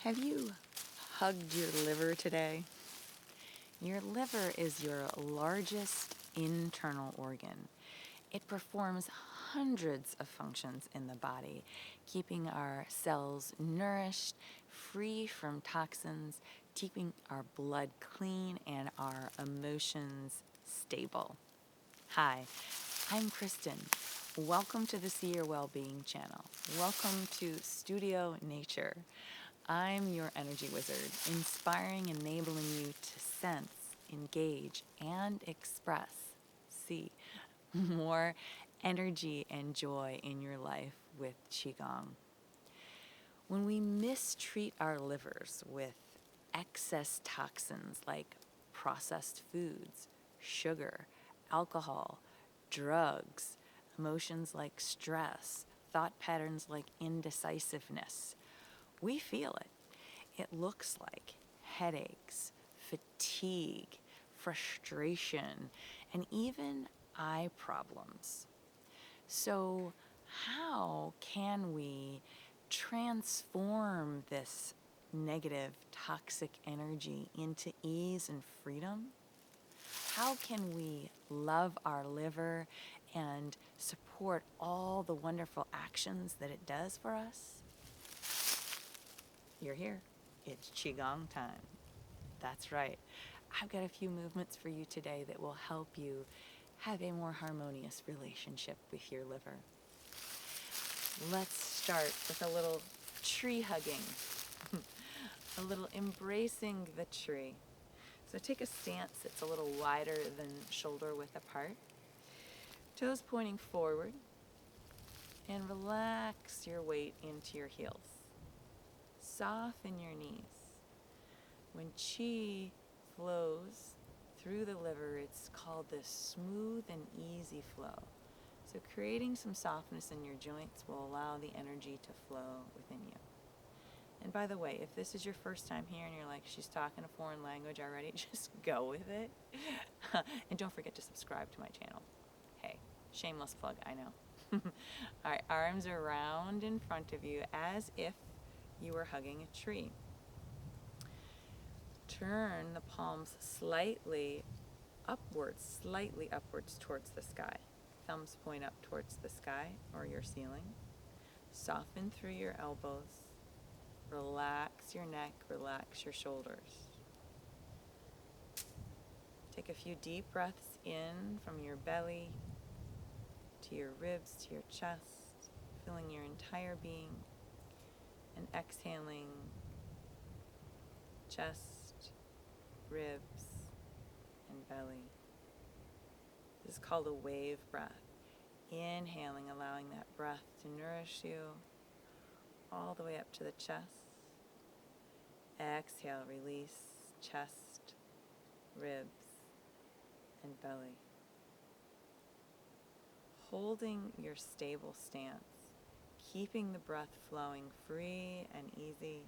Have you hugged your liver today? Your liver is your largest internal organ. It performs hundreds of functions in the body, keeping our cells nourished, free from toxins, keeping our blood clean, and our emotions stable. Hi, I'm Kristen. Welcome to the See Your Wellbeing channel. Welcome to Studio Nature. I'm your energy wizard, inspiring, enabling you to sense, engage, and express, more energy and joy in your life with Qigong. When we mistreat our livers with excess toxins like processed foods, sugar, alcohol, drugs, emotions like stress, thought patterns like indecisiveness, we feel it. It looks like headaches, fatigue, frustration, and even eye problems. So, how can we transform this negative, toxic energy into ease and freedom? How can we love our liver and support all the wonderful actions that it does for us? You're here. It's Qigong time. That's right. I've got a few movements for you today that will help you have a more harmonious relationship with your liver. Let's start with a little tree hugging, a little embracing the tree. So take a stance that's a little wider than shoulder width apart, toes pointing forward, and relax your weight into your heels. Soften your knees. When qi flows through the liver, it's called this smooth and easy flow. So creating some softness in your joints will allow the energy to flow within you. And by the way, if this is your first time here and you're like, she's talking a foreign language already, just go with it. And don't forget to subscribe to my channel. Hey, shameless plug, I know. All right, arms around in front of you as if you were hugging a tree. Turn the palms slightly upwards towards the sky. Thumbs point up towards the sky or your ceiling. Soften through your elbows. Relax your neck, relax your shoulders. Take a few deep breaths in from your belly to your ribs, to your chest, filling your entire being, and exhaling chest, ribs, and belly. This is called a wave breath. Inhaling, allowing that breath to nourish you all the way up to the chest. Exhale, release chest, ribs, and belly. Holding your stable stance, keeping the breath flowing free and easy.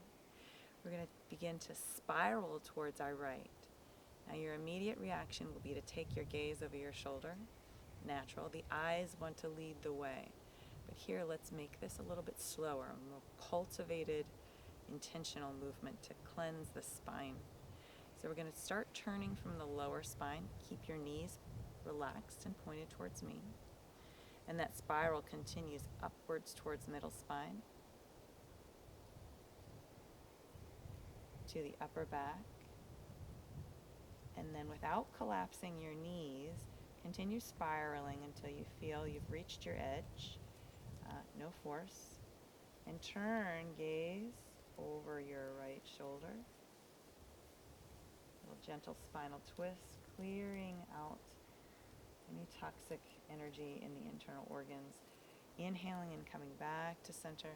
We're going to begin to spiral towards our right. Now your immediate reaction will be to take your gaze over your shoulder. Natural. The eyes want to lead the way. But here, let's make this a little bit slower, a more cultivated, intentional movement to cleanse the spine. So we're going to start turning from the lower spine. Keep your knees relaxed and pointed towards me. And that spiral continues upwards towards middle spine, to the upper back. And then without collapsing your knees, continue spiraling until you feel you've reached your edge. No force. And turn, gaze over your right shoulder. A little gentle spinal twist, clearing out any toxic energy in the internal organs. Inhaling and coming back to center.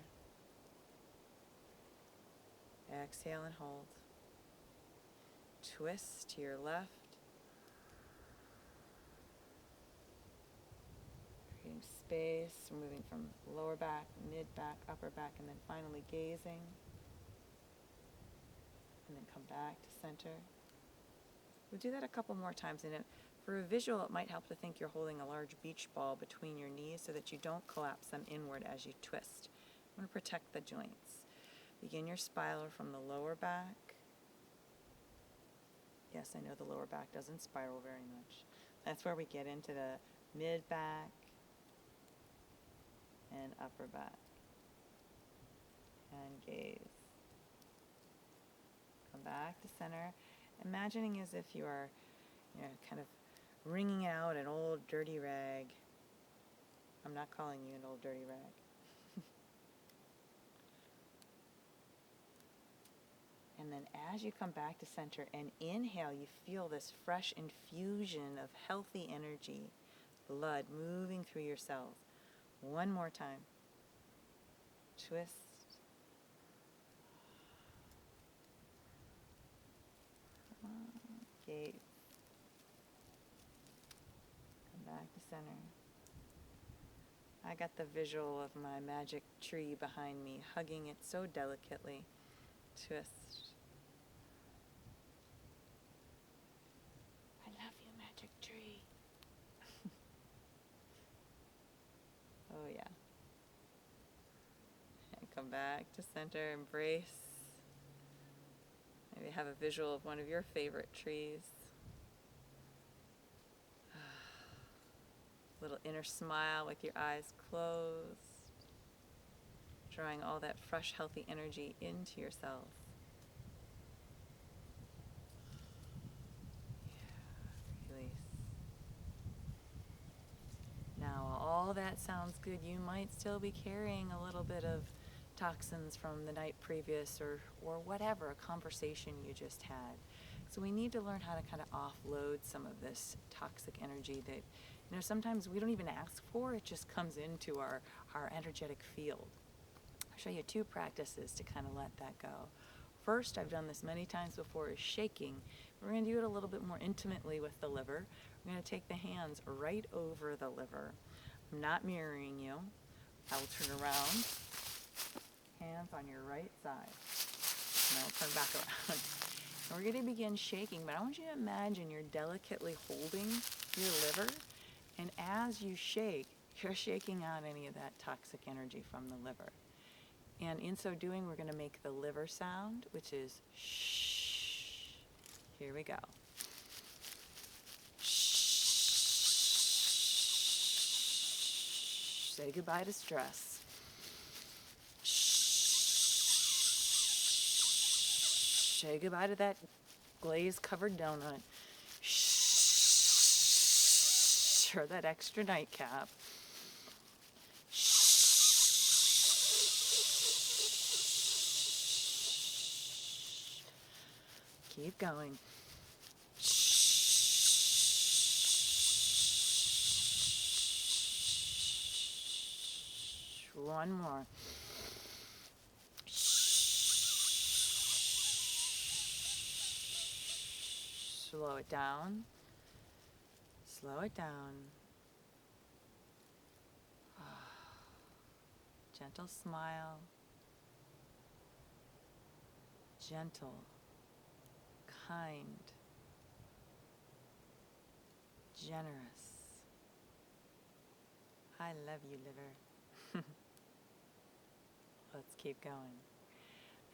Exhale and hold. Twist to your left. Creating space, moving from lower back, mid back, upper back, and then finally gazing. And then come back to center. We'll do that a couple more times. And for a visual, it might help to think you're holding a large beach ball between your knees so that you don't collapse them inward as you twist. You want to protect the joints. Begin your spiral from the lower back. Yes, I know the lower back doesn't spiral very much. That's where we get into the mid back and upper back. And gaze. Come back to center, imagining as if you are, kind of wringing out an old dirty rag. I'm not calling you an old dirty rag. And then as you come back to center and inhale, you feel this fresh infusion of healthy energy, blood moving through your cells. One more time. Twist. Gaze. Come back to center. I got the visual of my magic tree behind me, hugging it so delicately. Twist. I love you, magic tree. Oh yeah. And come back to center, embrace. Maybe have a visual of one of your favorite trees. Little inner smile with your eyes closed. Drawing all that fresh, healthy energy into your cells. Yeah, release. Now, while all that sounds good, you might still be carrying a little bit of toxins from the night previous or whatever, a conversation you just had. So we need to learn how to kind of offload some of this toxic energy that, sometimes we don't even ask for. It just comes into our energetic field. I'll show you 2 practices to kind of let that go. First, I've done this many times before, is shaking. We're going to do it a little bit more intimately with the liver. We're going to take the hands right over the liver. I'm not mirroring you. I will turn around. Hands on your right side. And I'll turn back around. And we're going to begin shaking, but I want you to imagine you're delicately holding your liver, and as you shake, you're shaking out any of that toxic energy from the liver. And in so doing, we're going to make the liver sound, which is shh. Here we go. Shh. Say goodbye to stress. Shh. Say goodbye to that glaze-covered donut. Shh. Or that extra nightcap. Keep going. One more. Slow it down. Slow it down. Gentle smile. Gentle. Kind. Generous. I love you, liver. Let's keep going.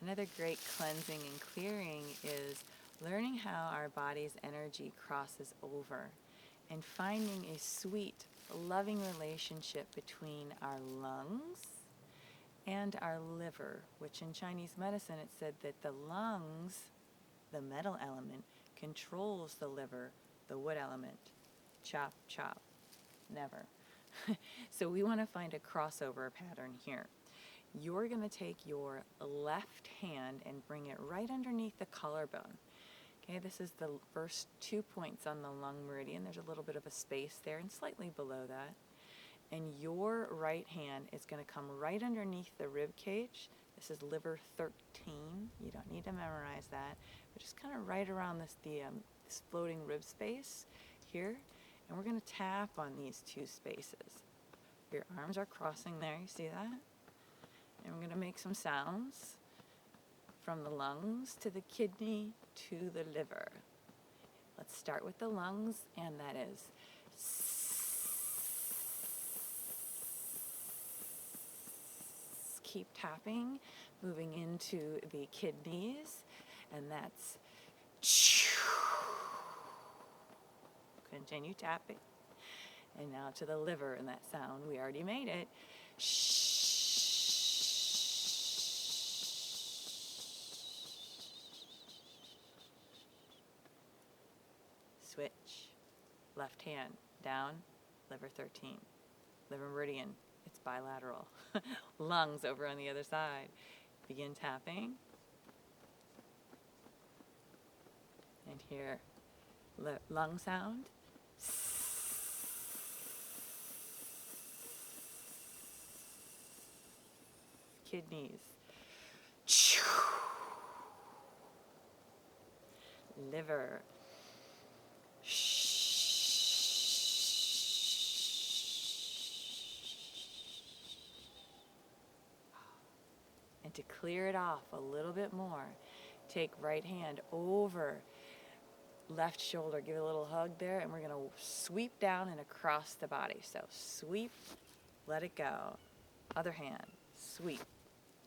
Another great cleansing and clearing is learning how our body's energy crosses over and finding a sweet, loving relationship between our lungs and our liver, which in Chinese medicine it said that the lungs, the metal element, controls the liver, the wood element. Chop, chop. Never. So we want to find a crossover pattern here. You're going to take your left hand and bring it right underneath the collarbone. Okay, this is the first 2 points on the lung meridian. There's a little bit of a space there and slightly below that. And your right hand is going to come right underneath the rib cage. This is liver 13. You don't need to memorize that, but just kind of right around this floating rib space here. And we're going to tap on these 2 spaces. Your arms are crossing there, you see that? And we're going to make some sounds from the lungs to the kidney to the liver. Let's start with the lungs, and that is keep tapping, Moving into the kidneys, and that's continue tapping. And now to the liver, and that sound, we already made it. Switch. Left hand down, liver 13. Liver meridian, it's bilateral. Lungs over on the other side. Begin tapping. And here, lung sound. Kidneys. Liver. And to clear it off a little bit more, take right hand over left shoulder, give it a little hug there, and we're going to sweep down and across the body. So sweep, let it go. Other hand, sweep.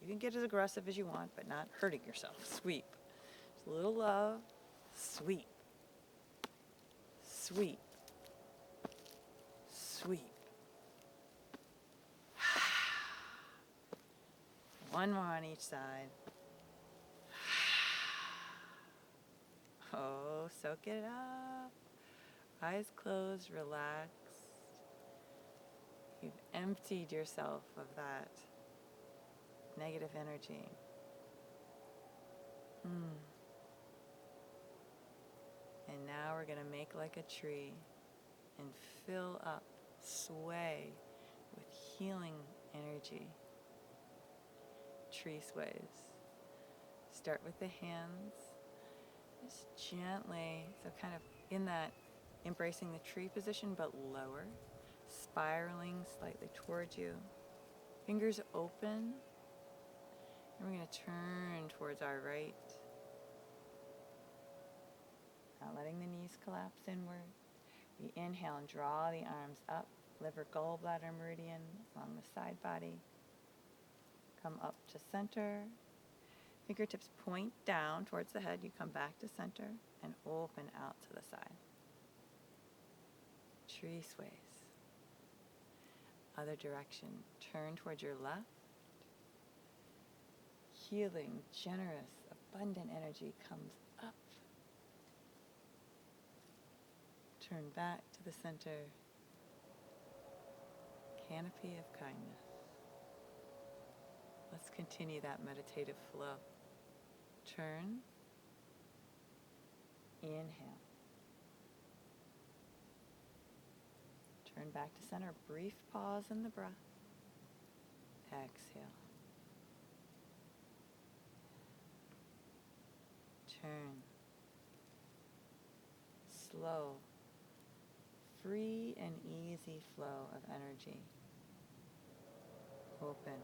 You can get as aggressive as you want, but not hurting yourself. Sweep. Just a little love. Sweep. Sweep. Sweep. One more on each side. Oh, soak it up. Eyes closed, relaxed. You've emptied yourself of that negative energy. And now we're going to make like a tree and fill up, sway with healing energy. Tree sways. Start with the hands. Just gently, so kind of in that embracing the tree position, but lower. Spiraling slightly towards you. Fingers open. And we're going to turn towards our right. Not letting the knees collapse inward. We inhale and draw the arms up. Liver, gallbladder meridian along the side body. Come up to center. Fingertips point down towards the head. You come back to center and open out to the side. Tree sways. Other direction. Turn towards your left. Healing, generous, abundant energy comes up. Turn back to the center. Canopy of kindness. Let's continue that meditative flow. Turn. Inhale. Turn back to center. Brief pause in the breath. Exhale. Turn. Slow, free and easy flow of energy. Open.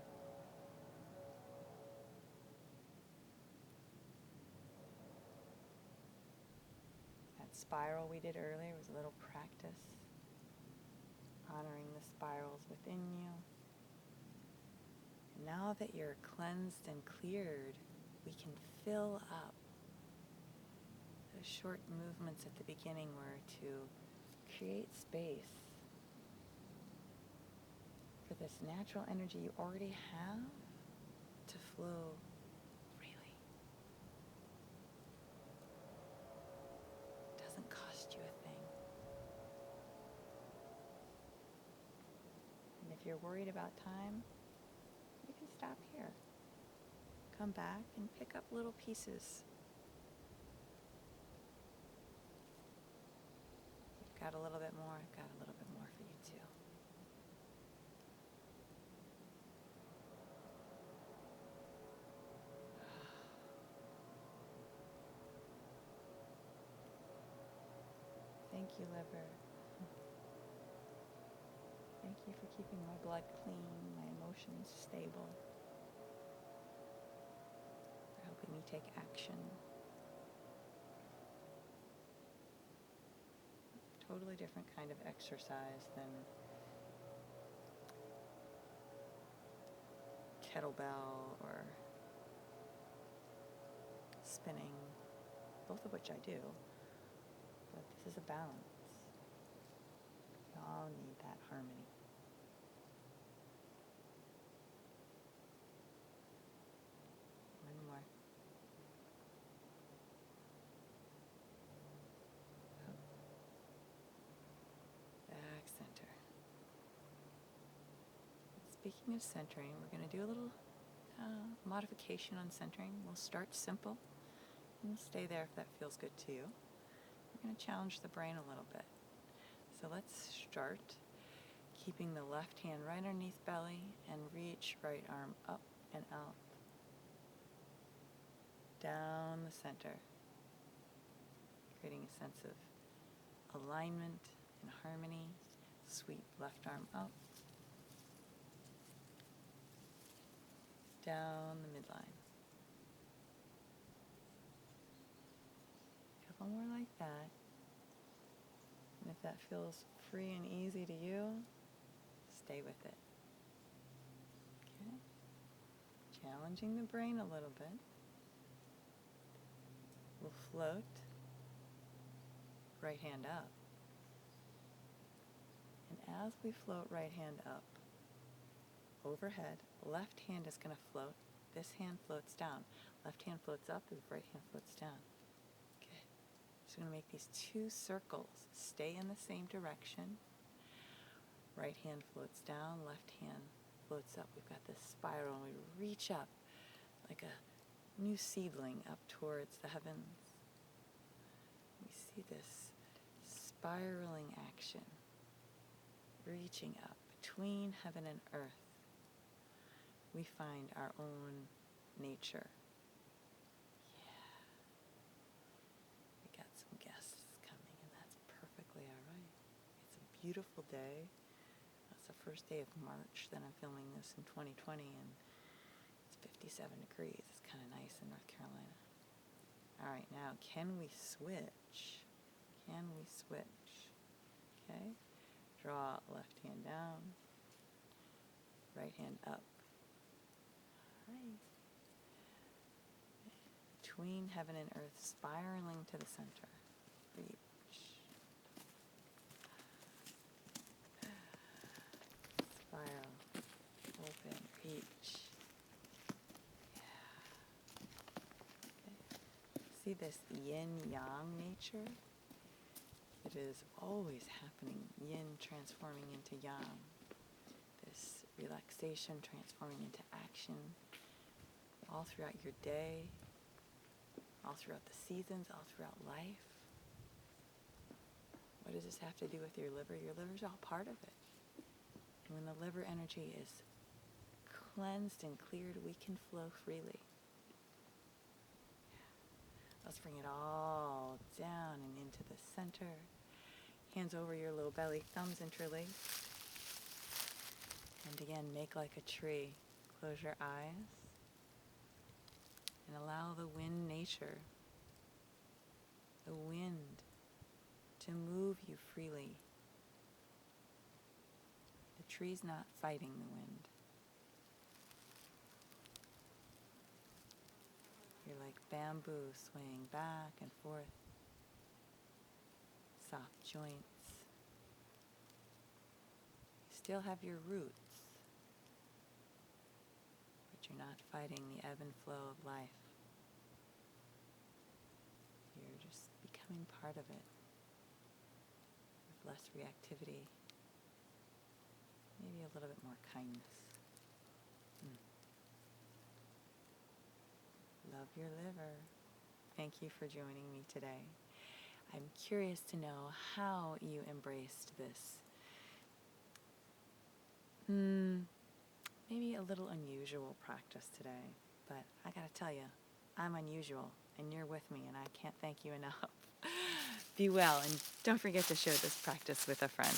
That spiral we did earlier was a little practice, honoring the spirals within you. And now that you're cleansed and cleared, we can fill up. Those short movements at the beginning were to create space for this natural energy you already have to flow freely. It doesn't cost you a thing. And if you're worried about time, you can stop here. Come back and pick up little pieces. Got a little bit more, I've got a little bit more for you too. Thank you, liver. Thank you for keeping my blood clean, my emotions stable, for helping me take action. Totally different kind of exercise than kettlebell or strengthening, both of which I do, but this is a balance. We all need that harmony. One more. Back center. Speaking of centering, we're going to do a little modification on centering. We'll start simple and we'll stay there if that feels good to you. We're going to challenge the brain a little bit. So let's start keeping the left hand right underneath belly and reach right arm up and out. Down the center, creating a sense of alignment and harmony. Sweep left arm up. Down the midline. A couple more like that. And if that feels free and easy to you, stay with it. Okay? Challenging the brain a little bit. We'll float. Right hand up. And as we float right hand up, overhead, left hand is going to float. This hand floats down. Left hand floats up as right hand floats down. Okay. So we're going to make these two circles. Stay in the same direction. Right hand floats down. Left hand floats up. We've got this spiral and we reach up like a new seedling up towards the heavens. We see this spiraling action, reaching up between heaven and earth. We find our own nature. Yeah. We got some guests coming, and that's perfectly all right. It's a beautiful day. It's the first day of March that I'm filming this in 2020, and it's 57 degrees. It's kind of nice in North Carolina. All right, now, can we switch? Can we switch? Okay. Draw left hand down, right hand up. Right. Between heaven and earth, spiraling to the center. Reach. Spiral. Open. Reach. Yeah. Okay. See this yin-yang nature? It is always happening. Yin transforming into yang. This relaxation transforming into action. All throughout your day, all throughout the seasons, all throughout life. What does this have to do with your liver? Your liver's all part of it. And when the liver energy is cleansed and cleared, we can flow freely. Let's bring it all down and into the center. Hands over your low belly, thumbs interlaced. And again, make like a tree. Close your eyes. And allow the wind nature, the wind, to move you freely. The tree's not fighting the wind. You're like bamboo swaying back and forth. Soft joints. You still have your roots. You're not fighting the ebb and flow of life. You're just becoming part of it with less reactivity, maybe a little bit more kindness. Love your liver. Thank you for joining me today. I'm curious to know how you embraced this. Maybe a little unusual practice today, but I gotta tell you, I'm unusual, and you're with me, and I can't thank you enough. Be well, and don't forget to share this practice with a friend.